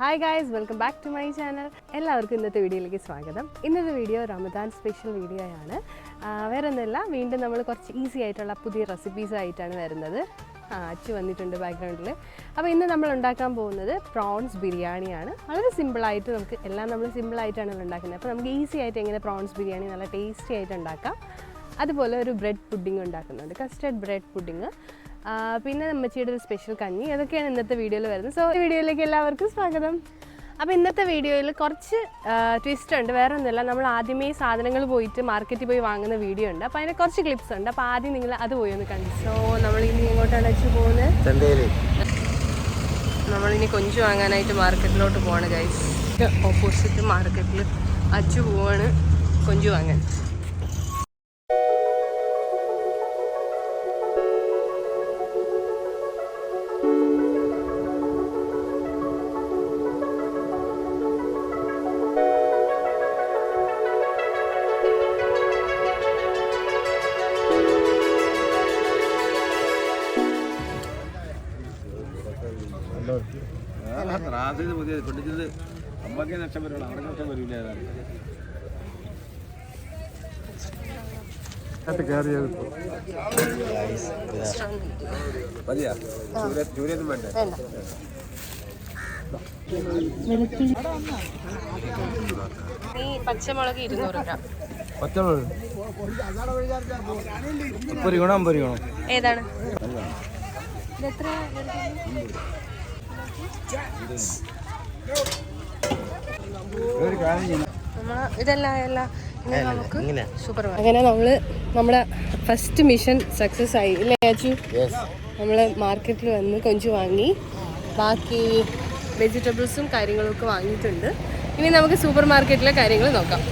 Hi guys, welcome back to my channel. എല്ലാവർക്കും ഇന്നത്തെ വീഡിയോയിലേക്ക് സ്വാഗതം. ഇന്നത്തെ വീഡിയോ റമദാൻ സ്പെഷ്യൽ വീഡിയോയാണ്. വേറെ ഒന്നുമില്ല, വീണ്ടും നമ്മൾ കുറച്ച് ഈസി ആയിട്ടുള്ള പുതിയ റെസിപ്പീസായിട്ടാണ് വരുന്നത്. അച്ചു വന്നിട്ടുണ്ട് ബാക്ക്ഗ്രൗണ്ടിൽ. അപ്പോൾ ഇന്ന് നമ്മൾ ഉണ്ടാക്കാൻ പോകുന്നത് പ്രോൺസ് ബിരിയാണിയാണ്. വളരെ സിമ്പിളായിട്ട് നമ്മൾ സിമ്പിളായിട്ടാണ് ഉണ്ടാക്കുന്നത്. അപ്പോൾ നമുക്ക് ഈസി ആയിട്ട് എങ്ങനെ പ്രോൺസ് ബിരിയാണി നല്ല ടേസ്റ്റി ആയിട്ട് ഉണ്ടാക്കാം. അതുപോലെ ഒരു ബ്രെഡ് പുഡിംഗ് ഉണ്ടാക്കുന്നുണ്ട്, കസ്റ്റർഡ് ബ്രെഡ് പുഡിംഗ്. പിന്നെ അമ്മച്ചിയുടെ ഒരു സ്പെഷ്യൽ കഞ്ഞി. അതൊക്കെയാണ് ഇന്നത്തെ വീഡിയോയിൽ വരുന്നത്. സോ ഈ വീഡിയോയിലേക്ക് എല്ലാവർക്കും സ്വാഗതം. അപ്പോൾ ഇന്നത്തെ വീഡിയോയിൽ കുറച്ച് ട്വിസ്റ്റ് ഉണ്ട്. വേറെ ഒന്നുമില്ല, നമ്മൾ ആദ്യമേ സാധനങ്ങൾ പോയിട്ട് മാർക്കറ്റിൽ പോയി വാങ്ങുന്ന വീഡിയോ ഉണ്ട്. അപ്പോൾ അതിന് കുറച്ച് ക്ലിപ്സ് ഉണ്ട്. അപ്പോൾ ആദ്യം നിങ്ങൾ അത് പോയി ഒന്ന് കണ്ടു. സോ നമ്മളിനി എങ്ങോട്ടാണ് അച്ചു പോകുന്നത്? നമ്മളിനി കൊഞ്ച് വാങ്ങാനായിട്ട് മാർക്കറ്റിലോട്ട് പോവാണ് ഗൈസ്. ഓപ്പോസിറ്റ് മാർക്കറ്റിൽ അച്ചു പോവാണ് കൊഞ്ച് വാങ്ങാൻ. പച്ചമുളക് 200 ഗ്രാം. ഏതാണ് അങ്ങനെ നമ്മുടെ ഫസ്റ്റ് മിഷൻ സക്സസ് ആയി ഇല്ലേ അച്ചു? നമ്മൾ മാർക്കറ്റിൽ വന്ന് കൊഞ്ച് വാങ്ങി, ബാക്കി വെജിറ്റബിൾസും കാര്യങ്ങളും ഒക്കെ വാങ്ങിയിട്ടുണ്ട്. ഇനി നമുക്ക് സൂപ്പർ മാർക്കറ്റിലെ കാര്യങ്ങൾ നോക്കാം.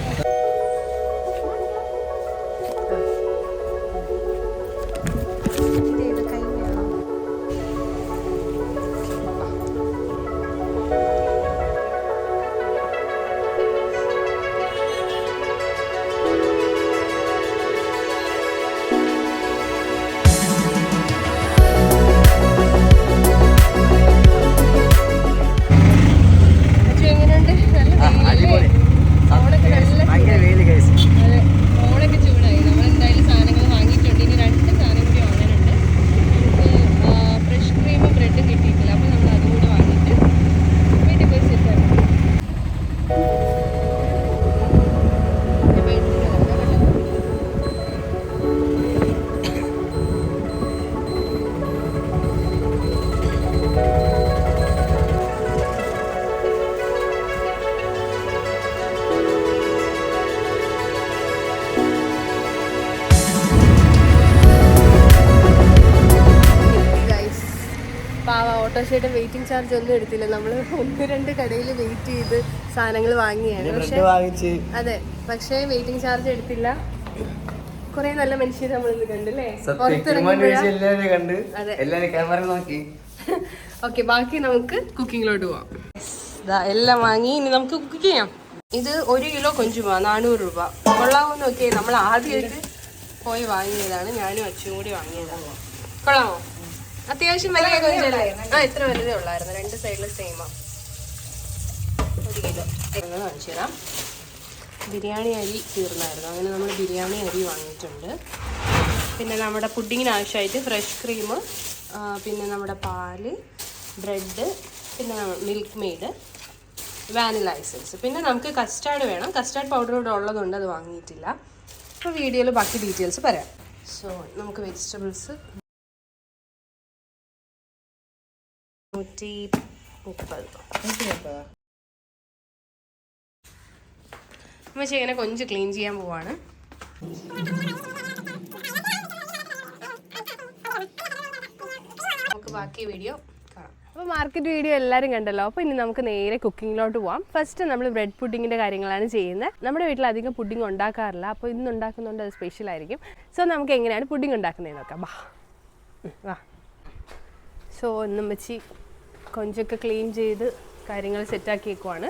ഓട്ടോഷയുടെ വെയിറ്റിംഗ് ചാർജ് ഒന്നും എടുത്തില്ല. നമ്മൾ 1-2 കടയിൽ വെയിറ്റ് ചെയ്ത് സാധനങ്ങൾ വാങ്ങിയാണ്. അതെ, പക്ഷേ വെയിറ്റിംഗ് ചാർജ് എടുത്തില്ല. കുറെ നല്ല മനുഷ്യർ നമ്മളിന്ന് കണ്ടല്ലേ. ഓക്കെ, ബാക്കി നമുക്ക് കുക്കിങ്ങിലോട്ട് പോവാം. എല്ലാം വാങ്ങി ഇനി നമുക്ക് കുക്ക് ചെയ്യാം. ഇത് 1 കിലോ കൊഞ്ചു പോവാം, 400 രൂപ. കൊള്ളാമോ നോക്കിയേ. നമ്മൾ ആദ്യമായിട്ട് പോയി വാങ്ങിയതാണ്, ഞാനും അച്ഛനും കൂടി വാങ്ങിയതാണ്. കൊള്ളാമോ? അത്യാവശ്യം വലിയ കൊഞ്ചല്ലേ? ഇത്ര വലുതേ ഉള്ളായിരുന്നു. 2 സൈഡിൽ സെയിമാ. 1 കിലോ കാണിച്ചു തരാം. ബിരിയാണി അരി തീർന്നായിരുന്നു, അങ്ങനെ നമ്മൾ ബിരിയാണി അരി വാങ്ങിയിട്ടുണ്ട്. പിന്നെ നമ്മുടെ പുഡിങ്ങിന് ആവശ്യമായിട്ട് ഫ്രഷ് ക്രീം, പിന്നെ നമ്മുടെ പാല്, ബ്രെഡ്, പിന്നെ മിൽക്ക് മെയ്ഡ്, വാനില എസൻസ്. പിന്നെ നമുക്ക് കസ്റ്റാർഡ് വേണം. കസ്റ്റാർഡ് പൗഡർ ഇവിടെ ഉള്ളതുകൊണ്ട് അത് വാങ്ങിയിട്ടില്ല. അപ്പോൾ വീഡിയോയിൽ ബാക്കി ഡീറ്റെയിൽസ് പറയാം. സോ നമുക്ക് വെജിറ്റബിൾസ് 130. അമ്മച്ചി ഇങ്ങനെ കൊഞ്ച് ക്ലീൻ ചെയ്യാൻ പോവാണ്. നമുക്ക് ബാക്കി വീഡിയോ കാണാം. അപ്പോൾ മാർക്കറ്റ് വീഡിയോ എല്ലാവരും കണ്ടല്ലോ. അപ്പോൾ ഇനി നമുക്ക് നേരെ കുക്കിങ്ങിലോട്ട് പോവാം. ഫസ്റ്റ് നമ്മൾ ബ്രെഡ് പുഡിങ്ങിൻ്റെ കാര്യങ്ങളാണ് ചെയ്യുന്നത്. നമ്മുടെ വീട്ടിൽ അധികം പുഡിങ് ഉണ്ടാക്കാറില്ല, അപ്പോൾ ഇന്ന് ഉണ്ടാക്കുന്നുണ്ട്, അത് സ്പെഷ്യൽ ആയിരിക്കും. സോ നമുക്ക് എങ്ങനെയാണ് പുഡിങ് ഉണ്ടാക്കുന്നത് നോക്കാം. വാ. സോ ഇന്നും വെച്ച് കൊഞ്ചൊക്കെ ക്ലീൻ ചെയ്ത് കാര്യങ്ങൾ സെറ്റാക്കി വെക്കുവാണ്.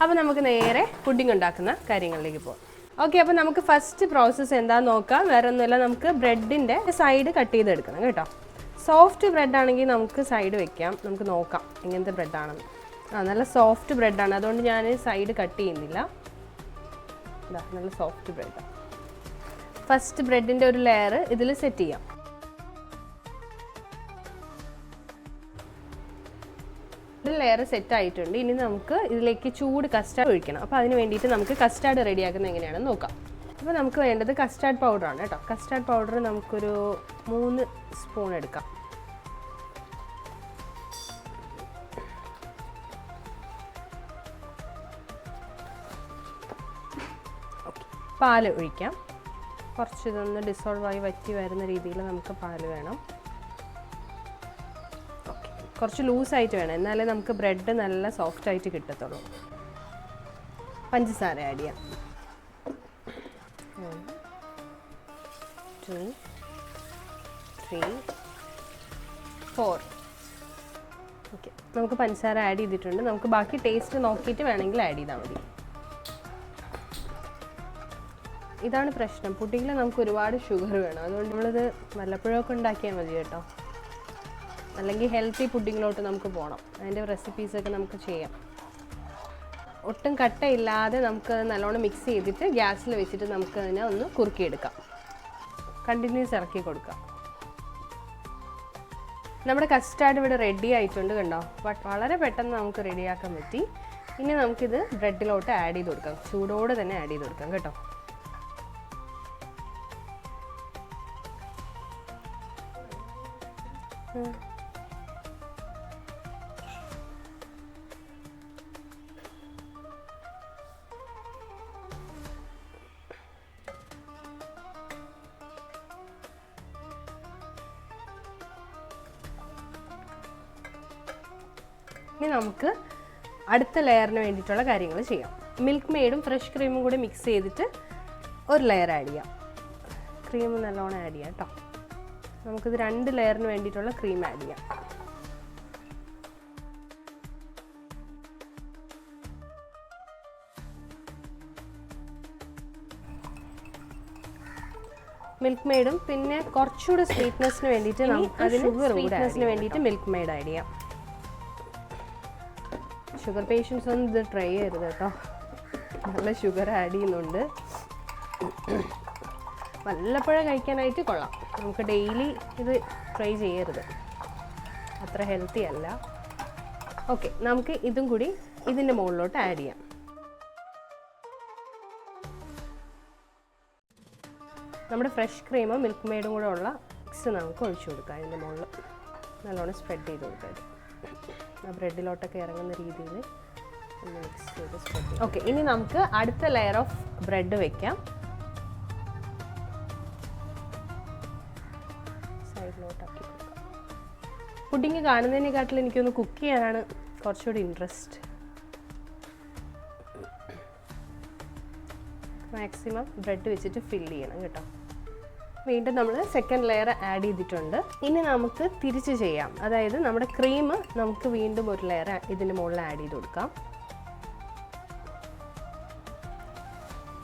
അപ്പോൾ നമുക്ക് നേരെ പുഡിംഗ് ഉണ്ടാക്കുന്ന കാര്യങ്ങളിലേക്ക് പോകാം. ഓക്കെ, അപ്പോൾ നമുക്ക് ഫസ്റ്റ് പ്രോസസ്സ് എന്താണെന്ന് നോക്കാം. വേറെ ഒന്നുമില്ല, നമുക്ക് ബ്രെഡിൻ്റെ സൈഡ് കട്ട് ചെയ്തെടുക്കണം കേട്ടോ. സോഫ്റ്റ് ബ്രെഡ് ആണെങ്കിൽ നമുക്ക് സൈഡ് വെക്കാം, നമുക്ക് നോക്കാം എങ്ങനത്തെ ബ്രെഡാണെന്ന്. നല്ല സോഫ്റ്റ് ബ്രെഡാണ്, അതുകൊണ്ട് ഞാൻ സൈഡ് കട്ട് ചെയ്യുന്നില്ല. ഇതാ നല്ല സോഫ്റ്റ് ബ്രെഡാണ്. ഫസ്റ്റ് ബ്രെഡിൻ്റെ ഒരു ലെയർ ഇതിൽ സെറ്റ് ചെയ്യാം. ഒരു ലെയർ സെറ്റ് ആയിട്ടുണ്ട്. ഇനി നമുക്ക് ഇതിലേക്ക് ചൂട് കസ്റ്റാർഡ് ഒഴിക്കണം. അപ്പോൾ അതിന് വേണ്ടിയിട്ട് നമുക്ക് കസ്റ്റാർഡ് റെഡിയാക്കുന്നത് എങ്ങനെയാണെന്ന് നോക്കാം. അപ്പോൾ നമുക്ക് വേണ്ടത് കസ്റ്റാർഡ് പൗഡറാണ് കേട്ടോ. കസ്റ്റാർഡ് പൗഡർ നമുക്കൊരു 3 സ്പൂൺ എടുക്കാം. പാൽ ഒഴിക്കാം. കുറച്ച് ഇതൊന്ന് ഡിസോൾവ് ആയി വറ്റി വരുന്ന രീതിയിൽ നമുക്ക് പാൽ വേണം. ഓക്കെ, കുറച്ച് ലൂസായിട്ട് വേണം, എന്നാലേ നമുക്ക് ബ്രെഡ് നല്ല സോഫ്റ്റായിട്ട് കിട്ടത്തുള്ളൂ. പഞ്ചസാര ആഡ് ചെയ്യാം. 1 2 3 4. ഓക്കെ, നമുക്ക് പഞ്ചസാര ആഡ് ചെയ്തിട്ടുണ്ട്. നമുക്ക് ബാക്കി ടേസ്റ്റ് നോക്കിയിട്ട് വേണമെങ്കിൽ ആഡ് ചെയ്താൽ മതി. ഇതാണ് പ്രശ്നം, പുഡിങ്ങിൽ നമുക്ക് ഒരുപാട് ഷുഗർ വേണം. അതുകൊണ്ട് നമ്മളിത് വല്ലപ്പോഴൊക്കെ ഉണ്ടാക്കിയാൽ മതി കേട്ടോ. അല്ലെങ്കിൽ ഹെൽത്തി പുഡിങ്ങിലോട്ട് നമുക്ക് പോകണം. അതിൻ്റെ റെസിപ്പീസൊക്കെ നമുക്ക് ചെയ്യാം. ഒട്ടും കട്ടയില്ലാതെ നമുക്ക് നല്ലോണം മിക്സ് ചെയ്തിട്ട് ഗ്യാസിൽ വെച്ചിട്ട് നമുക്ക് അതിനെ ഒന്ന് കുറുക്കിയെടുക്കാം. കണ്ടിന്യൂസ് ഇറക്കി കൊടുക്കാം. നമ്മുടെ കസ്റ്റാർഡ് ഇവിടെ റെഡി ആയിട്ടുണ്ട് കണ്ടോ. വളരെ പെട്ടെന്ന് നമുക്ക് റെഡിയാക്കാൻ പറ്റി. ഇനി നമുക്കിത് ബ്രെഡിലോട്ട് ആഡ് ചെയ്ത് കൊടുക്കാം. ചൂടോടെ തന്നെ ആഡ് ചെയ്ത് കൊടുക്കാം കേട്ടോ. ഇനി നമുക്ക് അടുത്ത ലെയറിന് വേണ്ടിയിട്ടുള്ള കാര്യങ്ങൾ ചെയ്യാം. മിൽക്ക് മെയ്ഡും ഫ്രഷ് ക്രീമും കൂടി മിക്സ് ചെയ്തിട്ട് ഒരു ലെയർ ആഡ് ചെയ്യാം. ക്രീം നല്ലോണം ആഡ് ചെയ്യാം കേട്ടോ. നമുക്കിത് 2 ലെയറിന് വേണ്ടിയിട്ടുള്ള ക്രീം ആഡ് ചെയ്യാം. മിൽക്ക് മെയ്ഡും പിന്നെ കുറച്ചുകൂടെ സ്വീറ്റ്നെസ്സിന് വേണ്ടിയിട്ട് നമുക്ക് സ്വീറ്റ്നെസ്സിന് വേണ്ടിയിട്ട് മിൽക്ക് മെയ്ഡ് ആഡ് ചെയ്യാം. ഷുഗർ പേഷ്യൻസ് ഒന്നും ഇത് ട്രൈ ചെയ്യരുത് കേട്ടോ. നല്ല ഷുഗർ ആഡ് ചെയ്യുന്നുണ്ട്. വല്ലപ്പോഴും കഴിക്കാനായിട്ട് കൊള്ളാം. നമുക്ക് ഡെയിലി ഇത് ട്രൈ ചെയ്യരുത്, അത്ര ഹെൽത്തി അല്ല. ഓക്കെ, നമുക്ക് ഇതും കൂടി ഇതിൻ്റെ മുകളിലോട്ട് ആഡ് ചെയ്യാം. നമ്മുടെ ഫ്രഷ് ക്രീമും മിൽക്ക് മെയ്ഡും കൂടെ ഉള്ള മിക്സ് നമുക്ക് ഒഴിച്ചു കൊടുക്കാം. അതിൻ്റെ മുകളിൽ നല്ലോണം സ്പ്രെഡ് ചെയ്ത് കൊടുക്കാം. ആ ബ്രെഡിലോട്ടൊക്കെ ഇറങ്ങുന്ന രീതിയിൽ ഒന്ന് മിക്സ് ചെയ്ത് സ്പ്രെഡ് ചെയ്യാം. ഓക്കെ, ഇനി നമുക്ക് അടുത്ത ലെയർ ഓഫ് ബ്രെഡ് വെക്കാം. സൈഡിലോട്ടാക്കി കൊടുക്കാം. പുഡിങ് കാണുന്നതിനെക്കാട്ടിൽ എനിക്കൊന്ന് കുക്ക് ചെയ്യാനാണ് കുറച്ചുകൂടി ഇൻട്രസ്റ്റ്. മാക്സിമം ബ്രെഡ് വെച്ചിട്ട് ഫില്ല് ചെയ്യണം കേട്ടോ. വീണ്ടും നമ്മൾ സെക്കൻഡ് ലെയർ ആഡ് ചെയ്തിട്ടുണ്ട്. ഇനി നമുക്ക് തിരിച്ച് ചെയ്യാം. അതായത് നമ്മുടെ ക്രീം നമുക്ക് വീണ്ടും ഒരു ലെയർ ഇതിൻ്റെ മുകളിൽ ആഡ് ചെയ്ത് കൊടുക്കാം.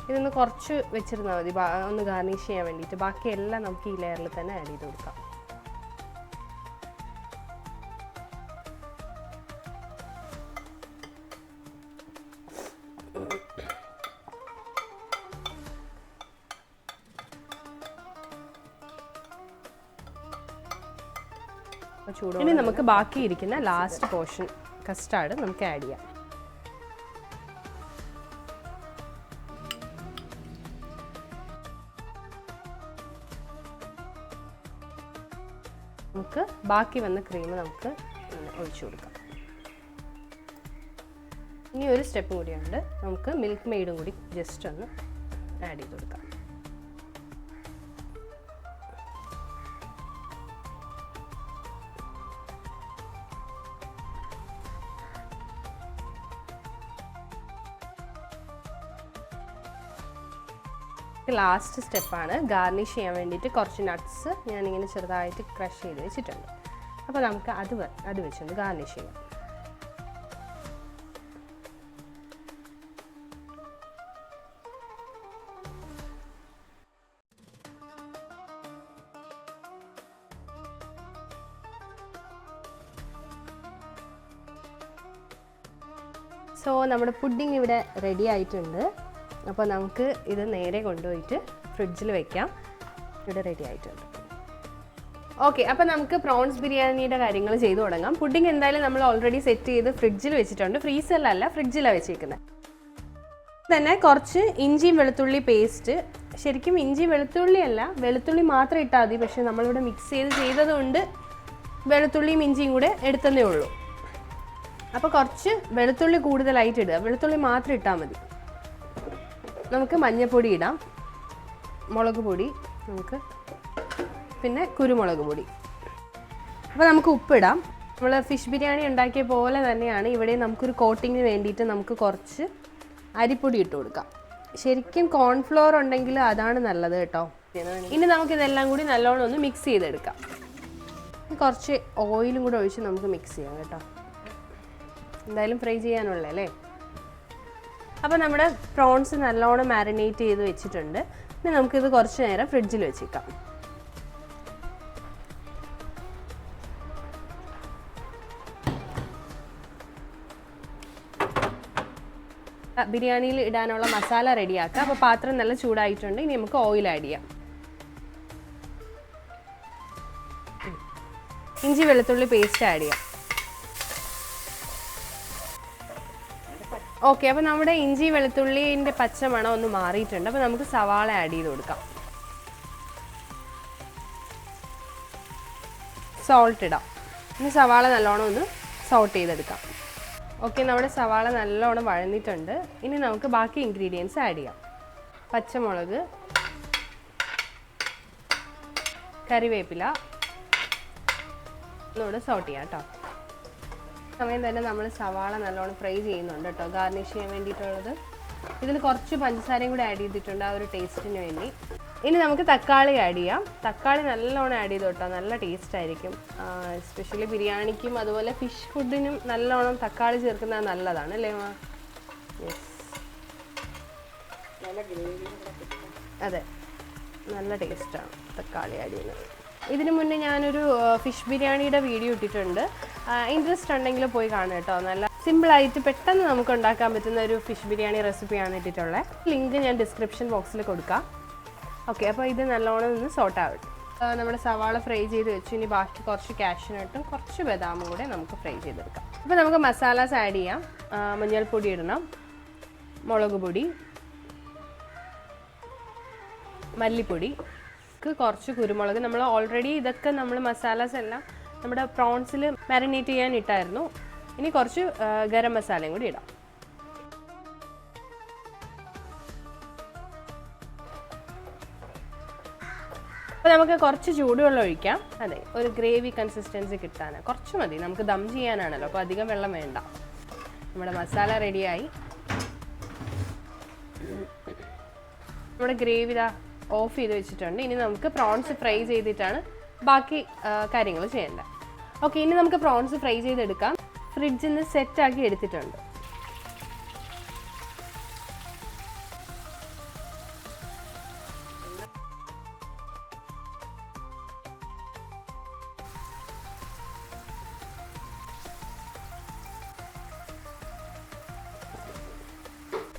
ഇതൊന്ന് കുറച്ച് വെച്ചിരുന്നാൽ മതി, ഒന്ന് ഗാർണിഷ് ചെയ്യാൻ വേണ്ടിയിട്ട്. ബാക്കിയെല്ലാം നമുക്ക് ഈ ലെയറിൽ തന്നെ ആഡ് ചെയ്ത് കൊടുക്കാം. ഇനി നമുക്ക് ബാക്കിയിരിക്കുന്ന ലാസ്റ്റ് പോർഷൻ കസ്റ്റാർഡ് നമുക്ക് ആഡ് ചെയ്യാം. നമുക്ക് ബാക്കി വന്ന ക്രീം നമുക്ക് ഒഴിച്ചു കൊടുക്കാം. ഇനി ഒരു സ്റ്റെപ്പ് കൂടിയുണ്ട്. നമുക്ക് മിൽക്ക് മെയ്ഡും കൂടി ജസ്റ്റ് ഒന്ന് ആഡ് ചെയ്ത് കൊടുക്കാം. ലാസ്റ്റ് സ്റ്റെപ്പാണ് ഗാർണിഷ് ചെയ്യാൻ വേണ്ടിയിട്ട് കുറച്ച് നട്ട്സ് ഞാനിങ്ങനെ ചെറുതായിട്ട് ക്രഷ് ചെയ്ത് വെച്ചിട്ടുണ്ട്. അപ്പോൾ നമുക്ക് അത് വെച്ചൊന്ന് ഗാർണിഷ് ചെയ്യാം. സോ നമ്മുടെ പുഡിംഗ് ഇവിടെ റെഡി ആയിട്ടുണ്ട്. അപ്പോൾ നമുക്ക് ഇത് നേരെ കൊണ്ടുപോയിട്ട് ഫ്രിഡ്ജിൽ വെക്കാം. ഇവിടെ റെഡി ആയിട്ടുണ്ട്. ഓക്കെ, അപ്പോൾ നമുക്ക് പ്രോൺസ് ബിരിയാണിയുടെ കാര്യങ്ങൾ ചെയ്തു തുടങ്ങാം. പുഡിംഗ് എന്തായാലും നമ്മൾ ഓൾറെഡി സെറ്റ് ചെയ്ത് ഫ്രിഡ്ജിൽ വെച്ചിട്ടുണ്ട്. ഫ്രീസറിലല്ല, ഫ്രിഡ്ജിലാണ് വെച്ചിരിക്കുന്നത്. തന്നെ കുറച്ച് ഇഞ്ചിയും വെളുത്തുള്ളി പേസ്റ്റ്. ശരിക്കും ഇഞ്ചി വെളുത്തുള്ളി അല്ല, വെളുത്തുള്ളി മാത്രം ഇട്ടാൽ മതി. പക്ഷേ നമ്മളിവിടെ മിക്സ് ചെയ്തതുകൊണ്ട് വെളുത്തുള്ളിയും ഇഞ്ചിയും കൂടെ എടുത്തതേ ഉള്ളൂ. അപ്പോൾ കുറച്ച് വെളുത്തുള്ളി കൂടുതലായിട്ട് ഇടുക. വെളുത്തുള്ളി മാത്രം ഇട്ടാൽ മതി. നമുക്ക് മഞ്ഞൾപ്പൊടി ഇടാം, മുളക് പൊടി നമുക്ക്, പിന്നെ കുരുമുളക് പൊടി. അപ്പോൾ നമുക്ക് ഉപ്പിടാം. നമ്മൾ ഫിഷ് ബിരിയാണി ഉണ്ടാക്കിയ പോലെ തന്നെയാണ് ഇവിടെ നമുക്കൊരു കോട്ടിങ്ങിന് വേണ്ടിയിട്ട് നമുക്ക് കുറച്ച് അരിപ്പൊടി ഇട്ട് കൊടുക്കാം. ശരിക്കും കോൺഫ്ലോർ ഉണ്ടെങ്കിൽ അതാണ് നല്ലത് കേട്ടോ. ഇനി നമുക്കിതെല്ലാം കൂടി നല്ലോണം ഒന്ന് മിക്സ് ചെയ്തെടുക്കാം. കുറച്ച് ഓയിലും കൂടെ ഒഴിച്ച് നമുക്ക് മിക്സ് ചെയ്യാം കേട്ടോ. എന്തായാലും ഫ്രൈ ചെയ്യാനുള്ളല്ലേ. അപ്പോൾ നമ്മുടെ പ്രോൺസ് നല്ലോണം മാരിനേറ്റ് ചെയ്ത് വെച്ചിട്ടുണ്ട്. ഇനി നമുക്കിത് കുറച്ച് നേരം ഫ്രിഡ്ജിൽ വെച്ചേക്കാം. ബിരിയാണിയിൽ ഇടാനുള്ള മസാല റെഡിയാക്കാം. അപ്പോൾ പാത്രം നല്ല ചൂടായിട്ടുണ്ട്. ഇനി നമുക്ക് ഓയിൽ ആഡ് ചെയ്യാം. ഇഞ്ചി വെളുത്തുള്ളി പേസ്റ്റ് ആഡ് ചെയ്യാം. ഓക്കെ, അപ്പോൾ നമ്മുടെ ഇഞ്ചി വെളുത്തുള്ളിൻ്റെ പച്ചമണം ഒന്ന് മാറിയിട്ടുണ്ട്. അപ്പോൾ നമുക്ക് സവാള ആഡ് ചെയ്ത് കൊടുക്കാം. സോൾട്ട് ഇടാം. ഇനി സവാള നല്ലോണം ഒന്ന് സോട്ട് ചെയ്തെടുക്കാം. ഓക്കെ, നമ്മുടെ സവാള നല്ലോണം വഴന്നിട്ടുണ്ട്. ഇനി നമുക്ക് ബാക്കി ഇൻഗ്രീഡിയൻസ് ആഡ് ചെയ്യാം. പച്ചമുളക്, കറിവേപ്പില ഒന്നുകൂടെ സോട്ട് ചെയ്യാം കേട്ടോ. സമയം തന്നെ നമ്മൾ സവാള നല്ലോണം ഫ്രൈ ചെയ്യുന്നുണ്ട് കേട്ടോ, ഗാർണിഷ് ചെയ്യാൻ വേണ്ടിയിട്ടുള്ളത്. ഇതിൽ കുറച്ച് പഞ്ചസാരയും കൂടി ആഡ് ചെയ്തിട്ടുണ്ട് ആ ഒരു ടേസ്റ്റിന് വേണ്ടി. ഇനി നമുക്ക് തക്കാളി ആഡ് ചെയ്യാം. തക്കാളി നല്ലോണം ആഡ് ചെയ്ത് കേട്ടോ, നല്ല ടേസ്റ്റ് ആയിരിക്കും. എസ്പെഷ്യലി ബിരിയാണിക്കും അതുപോലെ ഫിഷ് ഫുഡിനും നല്ലോണം തക്കാളി ചേർക്കുന്നത് നല്ലതാണ് അല്ലേ മാ? യെസ്, അതെ, നല്ല ടേസ്റ്റാണ് തക്കാളി ആഡ് ചെയ്യുന്നത്. ഇതിനു മുന്നേ ഞാനൊരു ഫിഷ് ബിരിയാണിയുടെ വീഡിയോ ഇട്ടിട്ടുണ്ട്. ഇൻട്രസ്റ്റ് ഉണ്ടെങ്കിൽ പോയി കാണുക കേട്ടോ. നല്ല സിമ്പിളായിട്ട് പെട്ടെന്ന് നമുക്ക് ഉണ്ടാക്കാൻ പറ്റുന്ന ഒരു ഫിഷ് ബിരിയാണി റെസിപ്പിയാണ് ഇട്ടിട്ടുള്ളത്. ലിങ്ക് ഞാൻ ഡിസ്ക്രിപ്ഷൻ ബോക്സിൽ കൊടുക്കാം. ഓക്കെ, അപ്പോൾ ഇത് നല്ലോണം ഒന്ന് സോട്ട് ആവട്ടെ. നമ്മുടെ സവാള ഫ്രൈ ചെയ്ത് വെച്ചു. ഇനി ബാക്കി കുറച്ച് കാഷ്യൂനട്ടും കുറച്ച് ബദാമും കൂടെ നമുക്ക് ഫ്രൈ ചെയ്തെടുക്കാം. അപ്പോൾ നമുക്ക് മസാലാസ് ആഡ് ചെയ്യാം. മഞ്ഞൾപ്പൊടി ഇടണം, മുളക് പൊടി, മല്ലിപ്പൊടി, കുറച്ച് കുരുമുളക്. നമ്മൾ ഓൾറെഡി ഇതൊക്കെ നമ്മൾ മസാലാസ് എല്ലാം നമ്മുടെ പ്രോൺസിൽ മാരിനേറ്റ് ചെയ്യാൻ ഇട്ടായിരുന്നു. ഇനി കുറച്ച് ഗരം മസാലയും കൂടി ഇടാം. അപ്പോൾ നമുക്ക് കുറച്ച് ചൂടുവെള്ളം ഒഴിക്കാം. അതെ, ഒരു ഗ്രേവി കൺസിസ്റ്റൻസി കിട്ടാനാണ്. കുറച്ച് മതി, നമുക്ക് ദം ചെയ്യാനാണല്ലോ, അപ്പോൾ അധികം വെള്ളം വേണ്ട. നമ്മുടെ മസാല റെഡിയായി. നമ്മുടെ ഗ്രേവി ഇതാ ഓഫ് ചെയ്ത് വെച്ചിട്ടുണ്ട്. ഇനി നമുക്ക് പ്രോൺസ് ഫ്രൈ ചെയ്തിട്ടാണ് ബാക്കി കാര്യങ്ങൾ ചെയ്യേണ്ടത്. ഓക്കെ, ഇനി നമുക്ക് പ്രോൺസ് ഫ്രൈ ചെയ്തെടുക്കാം. ഫ്രിഡ്ജിൽ നിന്ന് സെറ്റാക്കി എടുത്തിട്ടുണ്ട്.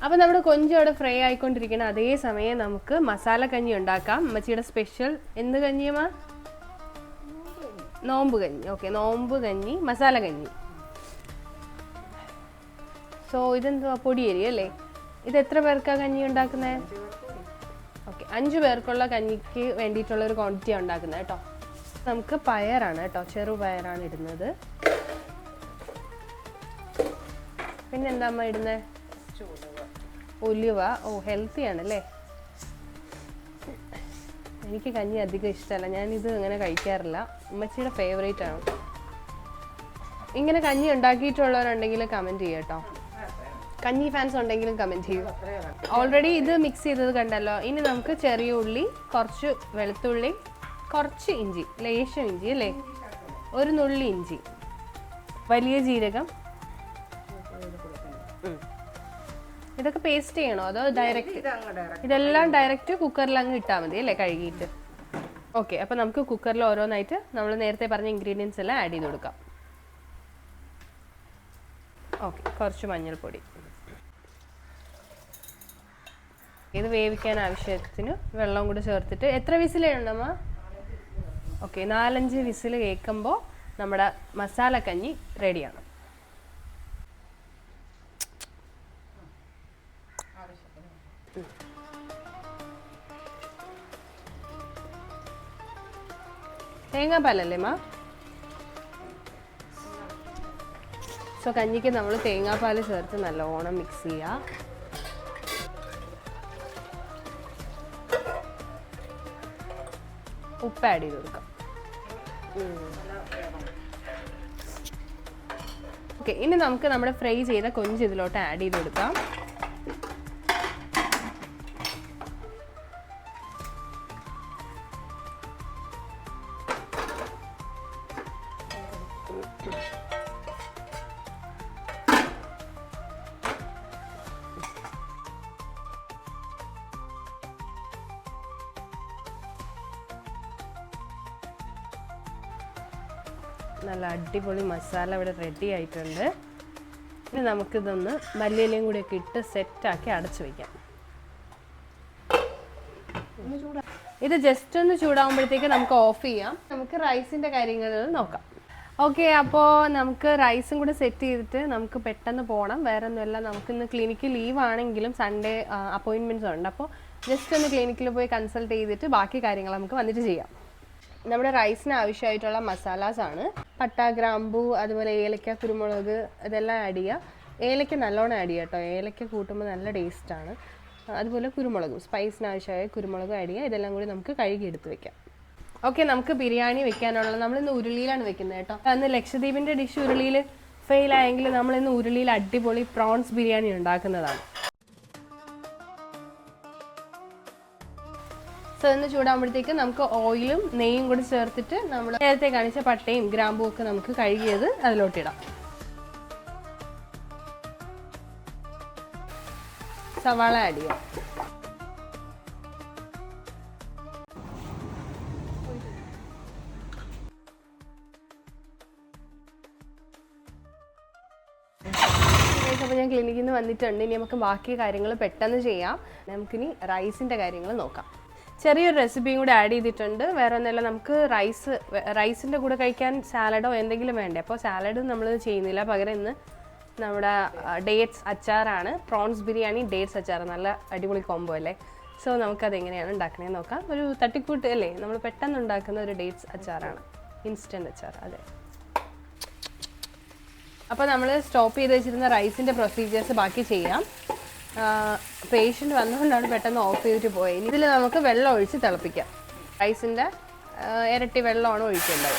അപ്പോൾ നമ്മുടെ കൊഞ്ച് അവിടെ ഫ്രൈ ആയിക്കൊണ്ടിരിക്കണം. അതേ സമയം നമുക്ക് മസാല കഞ്ഞി ഉണ്ടാക്കാം. അമ്മച്ചിയുടെ സ്പെഷ്യൽ എന്ത് കഞ്ഞിയുമാ? നോമ്പ് കഞ്ഞി. ഓക്കെ, നോമ്പ് കഞ്ഞി, മസാല കഞ്ഞി. സോ ഇതെന്തുവാ? പൊടിയരി അല്ലേ? ഇത് എത്ര പേർക്കാണ് കഞ്ഞി ഉണ്ടാക്കുന്നത്? ഓക്കെ, 5 പേർക്കുള്ള കഞ്ഞിക്ക് വേണ്ടിയിട്ടുള്ളൊരു ക്വാണ്ടിറ്റിയാണ് ഉണ്ടാക്കുന്നത് കേട്ടോ. നമുക്ക് പയറാണ് കേട്ടോ, ചെറുപയറാണ് ഇടുന്നത്. പിന്നെന്താ അമ്മ ഇടുന്നത്? ഉലുവ. ഓ, ഹെൽത്തി ആണല്ലേ. എനിക്ക് കഞ്ഞി അധികം ഇഷ്ടമല്ല, ഞാനിത് അങ്ങനെ കഴിക്കാറില്ല. ഉമ്മച്ചിയുടെ ഫേവറേറ്റ് ആണ്. ഇങ്ങനെ കഞ്ഞി ഉണ്ടാക്കിയിട്ടുള്ളവരുണ്ടെങ്കിൽ കമൻറ്റ് ചെയ്യുക കേട്ടോ. കഞ്ഞി ഫാൻസ് ഉണ്ടെങ്കിലും കമൻറ്റ് ചെയ്യൂ. ഓൾറെഡി ഇത് മിക്സ് ചെയ്തത് കണ്ടല്ലോ. ഇനി നമുക്ക് ചെറിയ ഉള്ളി, കുറച്ച് വെളുത്തുള്ളി, കുറച്ച് ഇഞ്ചി, ലേശം ഇഞ്ചി അല്ലേ, ഒരു നുള്ളി ഇഞ്ചി, വലിയ ജീരകം. ഇതൊക്കെ പേസ്റ്റ് ചെയ്യണോ അതോ ഡയറക്റ്റ്? ഇതെല്ലാം ഡയറക്റ്റ് കുക്കറിൽ അങ്ങ് ഇട്ടാൽ മതി അല്ലേ, കഴുകിയിട്ട്. ഓക്കെ, അപ്പോൾ നമുക്ക് കുക്കറിൽ ഓരോന്നായിട്ട് നമ്മൾ നേരത്തെ പറഞ്ഞ ഇൻഗ്രീഡിയൻസ് എല്ലാം ആഡ് ചെയ്ത് കൊടുക്കാം. ഓക്കെ, കുറച്ച് മഞ്ഞൾപ്പൊടി, ഇത് വേവിക്കാൻ ആവശ്യത്തിന് വെള്ളം കൂടി ചേർത്തിട്ട് എത്ര വിസിലുണ്ടമ്മ? ഓക്കെ, 4-5 വിസിൽ കേൾക്കുമ്പോൾ നമ്മുടെ മസാലക്കഞ്ഞി റെഡിയാണ്. തേങ്ങാപ്പാലല്ലേ മാ? സോ കഞ്ഞിക്ക് നമ്മൾ തേങ്ങാപ്പാൽ ചേർത്ത് നല്ലോണം മിക്സ് ചെയ്യുക. ഉപ്പ് ആഡ് ചെയ്ത് കൊടുക്കാം. ഓക്കെ, ഇനി നമുക്ക് നമ്മുടെ ഫ്രൈ ചെയ്ത കൊഞ്ച് ഇതിലോട്ട് ആഡ് ചെയ്ത് കൊടുക്കാം. നല്ല അടിപൊളി മസാല ഇവിടെ റെഡി ആയിട്ടുണ്ട്. ഇനി നമുക്കിതൊന്ന് മല്ലിയിലയും കൂടിയൊക്കെ ഇട്ട് സെറ്റാക്കി അടച്ചു വയ്ക്കാം. ഇത് ജസ്റ്റ് ഒന്ന് ചൂടാകുമ്പോഴത്തേക്ക് നമുക്ക് ഓഫ് ചെയ്യാം. നമുക്ക് റൈസിൻ്റെ കാര്യങ്ങൾ നോക്കാം. ഓക്കെ, അപ്പോൾ നമുക്ക് റൈസും കൂടെ സെറ്റ് ചെയ്തിട്ട് നമുക്ക് പെട്ടെന്ന് പോകണം. വേറെ ഒന്നുമല്ല, നമുക്കിന്ന് ക്ലിനിക്ക് ലീവ് ആണെങ്കിലും സൺഡേ അപ്പോയിൻമെൻറ്റ്സ് ഉണ്ട്. അപ്പോൾ ജസ്റ്റ് ഒന്ന് ക്ലിനിക്കിൽ പോയി കൺസൾട്ട് ചെയ്തിട്ട് ബാക്കി കാര്യങ്ങൾ നമുക്ക് വന്നിട്ട് ചെയ്യാം. നമ്മുടെ റൈസിന് ആവശ്യമായിട്ടുള്ള മസാലാസാണ് പട്ട, ഗ്രാമ്പൂ, അതുപോലെ ഏലക്ക, കുരുമുളക്, ഇതെല്ലാം ആഡ് ചെയ്യുക. ഏലക്ക നല്ലോണം ആഡ് ചെയ്യുക കേട്ടോ. ഏലക്ക കൂട്ടുമ്പോൾ നല്ല ടേസ്റ്റാണ്. അതുപോലെ കുരുമുളകും, സ്പൈസിന് ആവശ്യമായ കുരുമുളകും ആഡ് ചെയ്യുക. ഇതെല്ലാം കൂടി നമുക്ക് കഴുകി എടുത്ത് വെക്കാം. ഓക്കെ, നമുക്ക് ബിരിയാണി വെക്കാനുള്ള നമ്മളിന്ന് ഉരുളിയിലാണ് വെക്കുന്നത് കേട്ടോ. അന്ന് ലക്ഷദ്വീപിൻ്റെ ഡിഷ് ഉരുളിയിൽ ഫെയിലായെങ്കിൽ നമ്മളിന്ന് ഉരുളിയിൽ അടിപൊളി പ്രോൺസ് ബിരിയാണി ഉണ്ടാക്കുന്നതാണ്. സോ ഒന്ന് ചൂടാകുമ്പോഴത്തേക്ക് നമുക്ക് ഓയിലും നെയ്യും കൂടി ചേർത്തിട്ട് നമ്മൾ നേരത്തെ കാണിച്ച പട്ടയും ഗ്രാമ്പും ഒക്കെ നമുക്ക് കഴുകിയത് അതിലോട്ടിടാം. സവാള ആഡ് ചെയ്യാം. അപ്പോൾ ഞാൻ ക്ലിനിക്കിൽ നിന്ന് വന്നിട്ടുണ്ട്. ഇനി നമുക്ക് ബാക്കി കാര്യങ്ങൾ പെട്ടെന്ന് ചെയ്യാം. നമുക്കിനി റൈസിൻ്റെ കാര്യങ്ങൾ നോക്കാം. ചെറിയൊരു റെസിപ്പിയും കൂടെ ആഡ് ചെയ്തിട്ടുണ്ട്. വേറെ ഒന്നുമല്ല, നമുക്ക് റൈസിൻ്റെ കൂടെ കഴിക്കാൻ സാലഡോ എന്തെങ്കിലും വേണ്ടേ. അപ്പോൾ സാലഡ് നമ്മൾ ചെയ്യുന്നില്ല. പകരം ഇന്ന് നമ്മുടെ ഡേറ്റ്സ് അച്ചാറാണ്. പ്രോൺസ് ബിരിയാണി, ഡേറ്റ്സ് അച്ചാർ, നല്ല അടിപൊളി കോംബോ അല്ലേ. സോ നമുക്കത് എങ്ങനെയാണ് ഉണ്ടാക്കണേ നോക്കാം. ഒരു തട്ടിക്കൂട്ട് അല്ലേ, നമ്മൾ പെട്ടെന്ന് ഉണ്ടാക്കുന്ന ഒരു ഡേറ്റ്സ് അച്ചാറാണ്, ഇൻസ്റ്റൻറ്റ് അച്ചാർ. അതെ. അപ്പോൾ നമ്മൾ സ്റ്റോപ്പ് ചെയ്ത് വെച്ചിരുന്ന റൈസിൻ്റെ പ്രൊസീജിയേഴ്സ് ബാക്കി ചെയ്യാം. പേഷ്യൻ്റ് വന്നുകൊണ്ടാണ് പെട്ടെന്ന് ഓഫ് ചെയ്തിട്ട് പോയത്. ഇതിൽ നമുക്ക് വെള്ളം ഒഴിച്ച് തിളപ്പിക്കാം. റൈസിൻ്റെ ഇരട്ടി വെള്ളമാണ് ഒഴിക്കേണ്ടത്.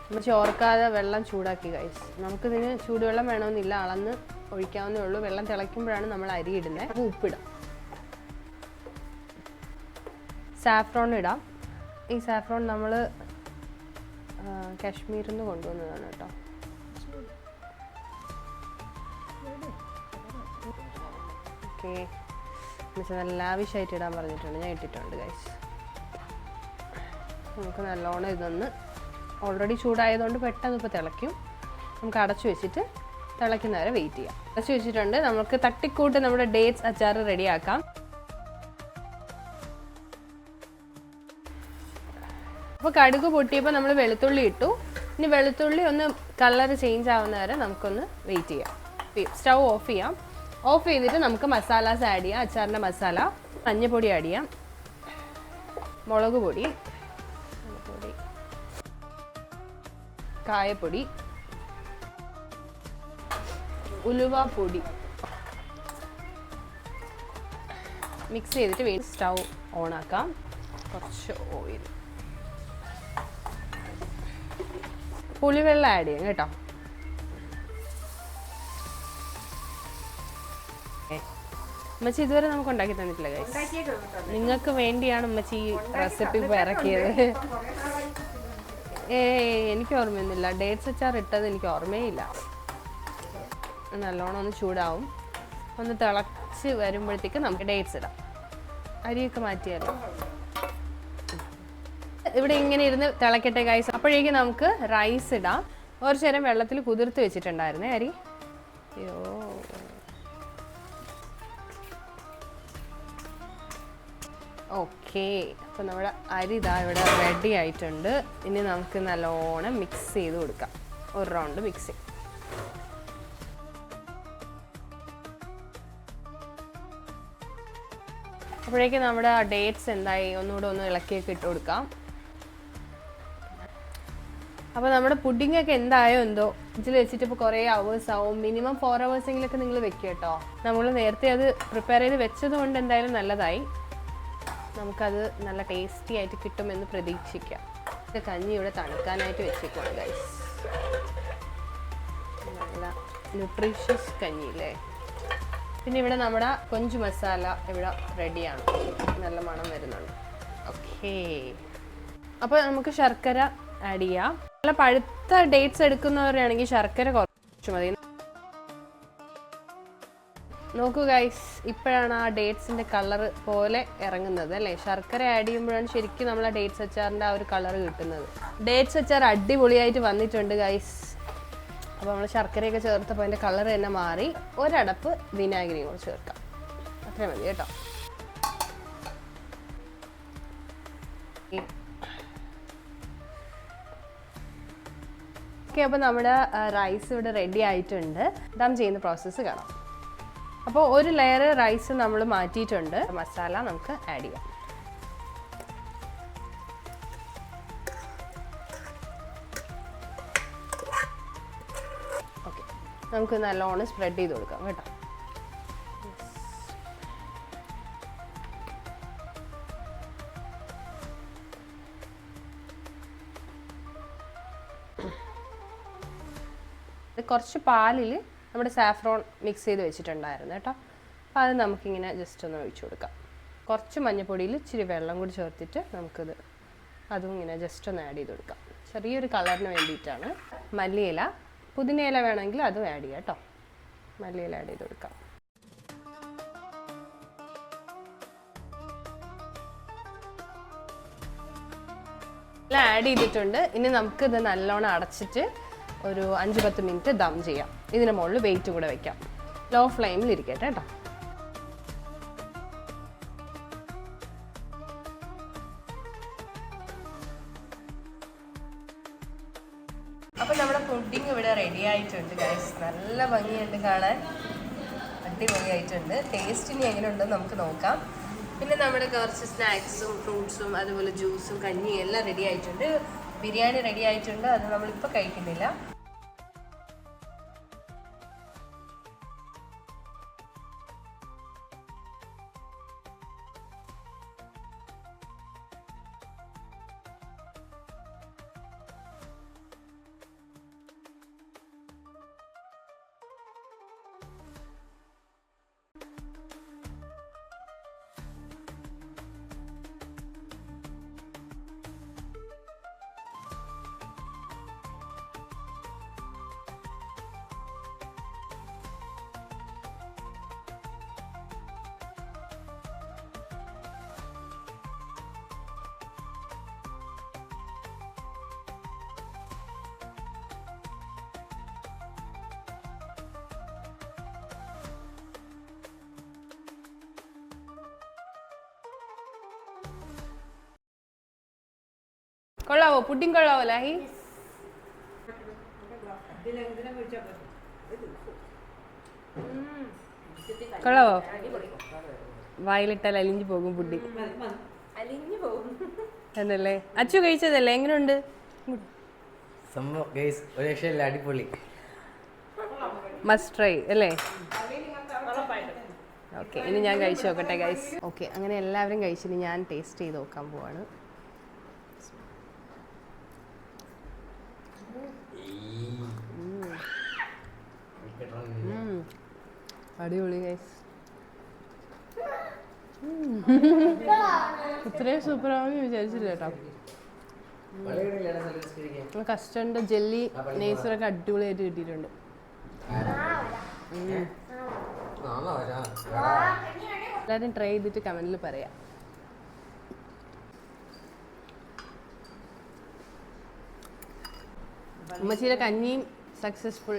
നമ്മൾ ചോർക്കാതെ വെള്ളം ചൂടാക്കി ഗൈസ്. നമുക്കിതിന് ചൂടുവെള്ളം വേണമെന്നില്ല, അളന്ന് ഒഴിക്കാവുന്നേ ഉള്ളൂ. വെള്ളം തിളയ്ക്കുമ്പോഴാണ് നമ്മൾ അരി ഇടുന്നത്. അപ്പോൾ ഉപ്പിടാം. സാഫ്രോൺ ഇടാം. ഈ സാഫ്രോൺ നമ്മൾ കാശ്മീരിൽ നിന്ന് കൊണ്ടുവന്നതാണ് കേട്ടോ. ഓക്കെ, നല്ല ആവശ്യമായിട്ട് ഇടാൻ പറഞ്ഞിട്ടുണ്ട്, ഞാൻ ഇട്ടിട്ടുണ്ട് ഗൈസ്. നമുക്ക് നല്ലോണം ഇതൊന്ന് ഓൾറെഡി ചൂടായതുകൊണ്ട് പെട്ടെന്ന് ഇപ്പോൾ തിളയ്ക്കും. നമുക്ക് അടച്ചു വെച്ചിട്ട് തിളയ്ക്കുന്നവരെ വെയിറ്റ് ചെയ്യാം. അടച്ചു വെച്ചിട്ടുണ്ട്. നമുക്ക് തട്ടിക്കൂട്ട് നമ്മുടെ ഡേറ്റ്സ് അച്ചാർ റെഡിയാക്കാം. അപ്പോൾ കടുക് പൊട്ടിയപ്പോൾ നമ്മൾ വെളുത്തുള്ളി ഇട്ടു. ഇനി വെളുത്തുള്ളി ഒന്ന് കളർ ചേഞ്ച് ആവുന്ന വരെ നമുക്കൊന്ന് വെയിറ്റ് ചെയ്യാം. സ്റ്റൗ ഓഫ് ചെയ്യാം. ഓഫ് ചെയ്തിട്ട് നമുക്ക് മസാലാസ് ആഡ് ചെയ്യാം. അച്ചാറിൻ്റെ മസാല, മഞ്ഞൾപ്പൊടി ആഡ് ചെയ്യാം, മുളക് പൊടി, കായപ്പൊടി, ഉലുവാപ്പൊടി മിക്സ് ചെയ്തിട്ട് വീണ്ടും സ്റ്റൗ ഓണാക്കാം. കുറച്ച് ഓയിൽ, പുളിവെള്ളം ആഡ് ചെയ്യാം കേട്ടോ. ഉമ്മച്ചി ഇതുവരെ നമുക്ക് ഉണ്ടാക്കി തന്നിട്ടില്ല ഗൈസ്. നിങ്ങൾക്ക് വേണ്ടിയാണ് ഉമ്മച്ചി ഈ റെസിപ്പി ഇപ്പോൾ ഇറക്കിയത്. എനിക്ക് ഓർമ്മയൊന്നുമില്ല. ഡേറ്റ്സ് അച്ചാർ ഇട്ടത് എനിക്ക് ഓർമ്മയില്ല. നല്ലോണം ഒന്ന് ചൂടാവും. ഒന്ന് തിളച്ച് വരുമ്പോഴത്തേക്ക് നമുക്ക് ഡേറ്റ്സ് ഇടാം. അരിയൊക്കെ മാറ്റിയാലോ. ഇവിടെ ഇങ്ങനെ ഇരുന്ന് തിളക്കട്ടെ ഗൈസ്. അപ്പോഴേക്കും നമുക്ക് റൈസ് ഇടാം. കുറച്ച് നേരം വെള്ളത്തിൽ കുതിർത്ത് വെച്ചിട്ടുണ്ടായിരുന്നേ അരി. അയ്യോ, ഓക്കെ. അപ്പോൾ നമ്മുടെ അരി ഇതാ ഇവിടെ റെഡി ആയിട്ടുണ്ട്. ഇനി നമുക്ക് നല്ലോണം മിക്സ് ചെയ്ത് കൊടുക്കാം. ഒരു റൗണ്ട് മിക്സിങ്. അപ്പോഴേക്കും നമ്മുടെ ഡേറ്റ്സ് എന്തായി ഒന്നുകൂടെ ഒന്ന് ഇളക്കിയൊക്കെ ഇട്ട് കൊടുക്കാം. അപ്പോൾ നമ്മുടെ പുഡിങ്ങൊക്കെ എന്തായോ എന്തോ ഇതിൽ വെച്ചിട്ട് ഇപ്പോൾ കുറേ അവേഴ്സ് ആവും. മിനിമം 4 hours എങ്കിലൊക്കെ നിങ്ങൾ വെക്കുക കേട്ടോ. നമ്മൾ നേരത്തെ അത് പ്രിപ്പയർ ചെയ്ത് വെച്ചത് കൊണ്ട് എന്തായാലും നല്ലതായി. നമുക്കത് നല്ല ടേസ്റ്റി ആയിട്ട് കിട്ടുമെന്ന് പ്രതീക്ഷിക്കാം. കഞ്ഞി ഇവിടെ തണുക്കാനായിട്ട് വെച്ചേക്കുവാണ് ഗൈസ്. നല്ല ന്യൂട്രീഷ്യസ് കഞ്ഞി അല്ലേ. പിന്നെ ഇവിടെ നമ്മുടെ കൊഞ്ച് മസാല ഇവിടെ റെഡിയാണ്. നല്ല മണം വരുന്നുണ്ട്. ഓക്കേ, അപ്പോൾ നമുക്ക് ശർക്കര ആഡ് ചെയ്യാം. നല്ല പഴുത്ത ഡേറ്റ്സ് എടുക്കുന്നവരാണെങ്കിൽ ശർക്കര കുറച്ച് മതി. നോക്കൂ ഗൈസ്, ഇപ്പോഴാണ് ആ ഡേറ്റ്സിൻ്റെ കളർ പോലെ ഇറങ്ങുന്നത് അല്ലേ. ശർക്കര ആഡ് ചെയ്യുമ്പോഴാണ് ശരിക്കും നമ്മൾ ആ ഡേറ്റ്സ് അച്ചാറിൻ്റെ ആ ഒരു കളർ കിട്ടുന്നത്. ഡേറ്റ്സ് അച്ചാർ അടിപൊളിയായിട്ട് വന്നിട്ടുണ്ട് ഗൈസ്. അപ്പോൾ നമ്മൾ ശർക്കരയൊക്കെ ചേർത്തപ്പോൾ അതിൻ്റെ കളർ തന്നെ മാറി. ഒരടപ്പ് വിനാഗിരിയും കൂടെ ചേർക്കാം. അത്രയും മതി കേട്ടോ. ഓക്കെ, അപ്പോൾ നമ്മുടെ റൈസ് ഇവിടെ റെഡി ആയിട്ടുണ്ട്. ദം ചെയ്യുന്ന പ്രോസസ്സ് കാണാം. അപ്പോൾ ഒരു ലെയർ റൈസ് നമ്മൾ മാറ്റിയിട്ടുണ്ട്. മസാല നമുക്ക് ആഡ് ചെയ്യാം. ഓക്കെ, നമുക്ക് നല്ലോണം സ്പ്രെഡ് ചെയ്ത് കൊടുക്കാം കേട്ടോ. കുറച്ച് പാലിൽ നമ്മുടെ സാഫ്രോൺ മിക്സ് ചെയ്ത് വെച്ചിട്ടുണ്ടായിരുന്നു കേട്ടോ. അപ്പോൾ അത് നമുക്കിങ്ങനെ ജസ്റ്റ് ഒന്ന് ഒഴിച്ചു കൊടുക്കാം. കുറച്ച് മഞ്ഞൾപ്പൊടിയിൽ ഇച്ചിരി വെള്ളം കൂടി ചേർത്തിട്ട് നമുക്കിത് അതും ഇങ്ങനെ ജസ്റ്റ് ഒന്ന് ആഡ് ചെയ്ത് കൊടുക്കാം. ചെറിയൊരു കളറിന് വേണ്ടിയിട്ടാണ്. മല്ലിയില, പുതിനയില വേണമെങ്കിൽ അതും ആഡ് ചെയ്യാം കേട്ടോ. മല്ലിയില ആഡ് ചെയ്ത് കൊടുക്കാം. എല്ലാം ആഡ് ചെയ്തിട്ടുണ്ട്. ഇനി നമുക്കിത് നല്ലോണം അടച്ചിട്ട് ഒരു 5-10 മിനിറ്റ് ദം ചെയ്യാം. ഇതിന് മുകളിൽ വെയിറ്റ് കൂടെ വെക്കാം. ലോ ഫ്ലെയിമിൽ ഇരിക്കട്ടെ കേട്ടോ. അപ്പം നമ്മുടെ പുഡിങ് ഇവിടെ റെഡി ആയിട്ടുണ്ട് ഗൈസ്. നല്ല ഭംഗിയുണ്ട് കാണാൻ, അടിപൊളിയായിട്ടുണ്ട്. ടേസ്റ്റിന് എങ്ങനെയുണ്ടെന്ന് നമുക്ക് നോക്കാം. പിന്നെ നമ്മുടെ കുറച്ച് സ്നാക്സും ഫ്രൂട്ട്സും അതുപോലെ ജ്യൂസും കഞ്ഞിയും എല്ലാം റെഡി ആയിട്ടുണ്ട്. ബിരിയാണി റെഡി ആയിട്ടുണ്ട്. അത് നമ്മളിപ്പോൾ കഴിക്കുന്നില്ല. കൊള്ളാവോ? പുഡിങ് കൊള്ളാവോ ലാഹി? കൊള്ളാവോ? വായിലിട്ടാൽ അലിഞ്ഞു പോകും പുഡിങ് എന്നല്ലേ. അച്ചു കഴിച്ചതല്ലേ, എങ്ങനെയുണ്ട്? അടിപൊളി, മസ്റ്റ് ട്രൈ അല്ലേ? ഓക്കെ, ഇനി ഞാൻ കഴിച്ചു നോക്കട്ടെ ഗൈസ്. ഓക്കെ, അങ്ങനെ എല്ലാവരും കഴിച്ചിട്ട് ഞാൻ ടേസ്റ്റ് ചെയ്ത് നോക്കാൻ പോവാണ്. അടിപൊളി ഗൈസ്. ഇത്രയും സൂപ്പറാണെന്ന് വിചാരിച്ചില്ല കേട്ടോ. കസ്റ്റർഡ് ജെല്ലി നെയ്സറൊക്കെ അടിപൊളിയായിട്ട് കിട്ടിയിട്ടുണ്ട്. എല്ലാവരും ട്രൈ ചെയ്തിട്ട് കമന്റിൽ പറയാം. ഉമ്മച്ചിയുടെ കഞ്ഞിയും സക്സസ്ഫുൾ,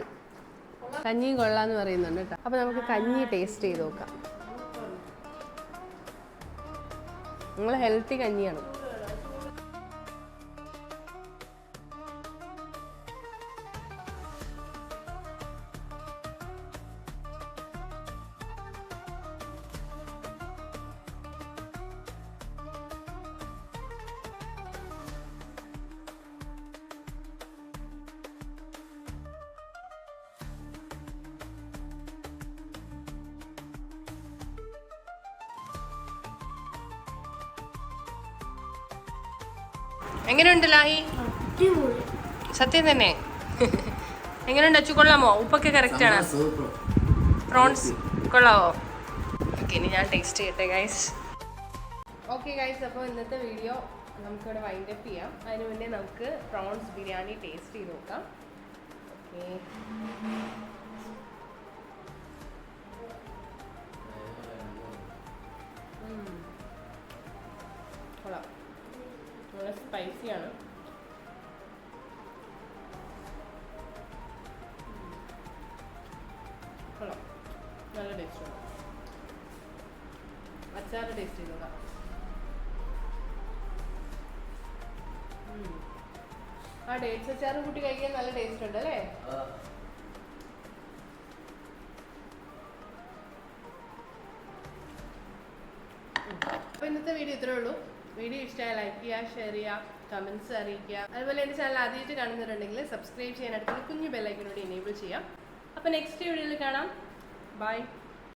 കഞ്ഞിയും കൊള്ളാന്ന് പറയുന്നുണ്ട് കേട്ടോ. അപ്പോൾ നമുക്ക് കഞ്ഞി ടേസ്റ്റ് ചെയ്ത് നോക്കാം. നിങ്ങൾ ഹെൽത്തി കഞ്ഞിയാണ്. എങ്ങനെയുണ്ട് ലാഹി? സത്യം തന്നെ. എങ്ങനെയുണ്ട് അച്ചു? കൊള്ളാമോ? ഉപ്പൊക്കെ കറക്റ്റ് ആണ്? പ്രോൺസ് കൊള്ളാവോ? ഓക്കെ, ഇനി ഞാൻ ടേസ്റ്റ് ചെയ്യട്ടെ ഗൈസ്. ഓക്കെ ഗൈസ്, അപ്പോൾ ഇന്നത്തെ വീഡിയോ നമുക്കിവിടെ വൈൻഡ് അപ്പ് ചെയ്യാം. അതിന് മുന്നേ നമുക്ക് പ്രോൺസ് ബിരിയാണി ടേസ്റ്റ് ചെയ്ത് നോക്കാം. ഓക്കെ, കൊള്ളാം. നല്ല സ്പൈസിയാണ്. കൊള്ളാം, നല്ല ടേസ്റ്റാണ്. അച്ചാറ് ടേസ്റ്റ് ചെയ്ത് നോക്കാം. ആ ഡേറ്റ്സ് അച്ചാറും കൂട്ടി കഴിക്കാൻ നല്ല ടേസ്റ്റ് ഉണ്ട് അല്ലേ? അപ്പോൾ ഇന്നത്തെ വീഡിയോ ഇത്രേ ഉള്ളൂ. വീഡിയോ ഇഷ്ടമായി ലൈക്ക് ചെയ്യുക, ഷെയർ ചെയ്യുക, കമൻറ്റ്സ് അറിയിക്കുക. അതുപോലെ എൻ്റെ ചാനൽ ആദ്യമായിട്ട് കാണുന്നുണ്ടെങ്കിൽ സബ്സ്ക്രൈബ് ചെയ്യാൻ അടുത്തുള്ള കുഞ്ഞു ബെല്ലൈക്കനോട് എനേബിൾ ചെയ്യാം. അപ്പോൾ നെക്സ്റ്റ് വീഡിയോയിൽ കാണാം. ബൈ.